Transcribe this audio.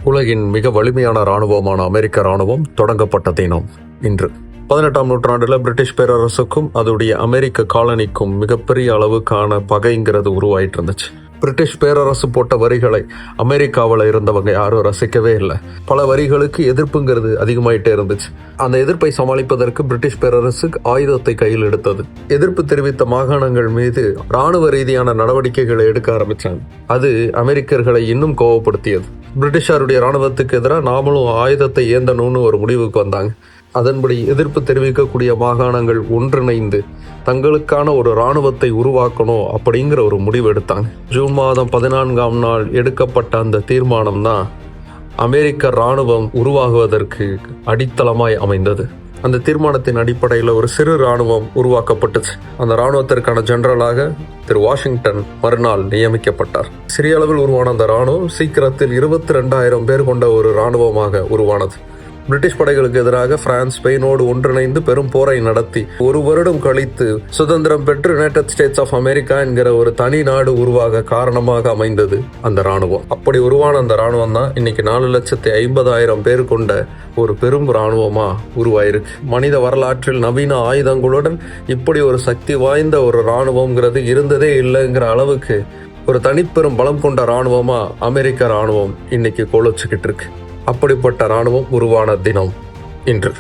உலகின் மிக வலிமையான இராணுவமான அமெரிக்க இராணுவம் தொடங்கப்பட்ட தினம் இன்று. 18ஆம் நூற்றாண்டுல பிரிட்டிஷ் பேரரசுக்கும் அதோடைய அமெரிக்க காலனிக்கும் மிகப்பெரிய அளவுக்கான பகைங்கிறது உருவாயிட்டு இருந்துச்சு. பிரிட்டிஷ் பேரரசு போட்ட வரிகளை அமெரிக்காவில் இருந்தவங்க யாரும் ரசிக்கவே இல்லை. பல வரிகளுக்கு எதிர்ப்புங்கிறது அதிகமாயிட்டே இருந்துச்சு. அந்த எதிர்ப்பை சமாளிப்பதற்கு பிரிட்டிஷ் பேரரசு ஆயுதத்தை கையில் எடுத்தது. எதிர்ப்பு தெரிவித்த மாகாணங்கள் மீது இராணுவ ரீதியான நடவடிக்கைகளை எடுக்க ஆரம்பிச்சாங்க. அது அமெரிக்கர்களை இன்னும் கோபப்படுத்தியது. பிரிட்டிஷாருடைய இராணுவத்துக்கு எதிராக நாமளும் ஆயுதத்தை ஏந்தணும்னு ஒரு முடிவுக்கு வந்தாங்க. அதன்படி எதிர்ப்பு தெரிவிக்கக்கூடிய மாகாணங்கள் ஒன்றிணைந்து தங்களுக்கான ஒரு இராணுவத்தை உருவாக்கணும் அப்படிங்கிற ஒரு முடிவு எடுத்தாங்க. ஜூன் மாதம் 14ஆம் நாள் எடுக்கப்பட்ட அந்த தீர்மானம் தான் அமெரிக்க இராணுவம் உருவாகுவதற்கு அடித்தளமாய் அமைந்தது. அந்த தீர்மானத்தின் அடிப்படையில் ஒரு சிறு இராணுவம் உருவாக்கப்பட்டுச்சு. அந்த இராணுவத்திற்கான ஜெனரலாக திரு வாஷிங்டன் மறுநாள் நியமிக்கப்பட்டார். சிறிய அளவில் உருவான அந்த இராணுவம் சீக்கிரத்தில் 22,000 பேர் கொண்ட ஒரு இராணுவமாக உருவானது. பிரிட்டிஷ் படைகளுக்கு எதிராக பிரான்ஸ் ஸ்பெயினோடு ஒன்றிணைந்து பெரும் போரை நடத்தி ஒரு வருடம் கழித்து சுதந்திரம் பெற்று யுனைடெட் ஸ்டேட்ஸ் ஆஃப் அமெரிக்கா என்கிற ஒரு தனி நாடு உருவாக காரணமாக அமைந்தது அந்த இராணுவம். அப்படி உருவான அந்த இராணுவம் தான் இன்னைக்கு 4,50,000 பேர் கொண்ட ஒரு பெரும் இராணுவமா உருவாயிருக்கு. மனித வரலாற்றில் நவீன ஆயுதங்களுடன் இப்படி ஒரு சக்தி வாய்ந்த ஒரு இராணுவம்ங்கிறது இருந்ததே இல்லைங்கிற அளவுக்கு ஒரு தனிப்பெரும் பலம் கொண்ட இராணுவமா அமெரிக்க இராணுவம் இன்னைக்கு கொலைச்சுக்கிட்டு இருக்கு. அப்படிப்பட்ட இராணுவம் உருவான தினம் இன்று.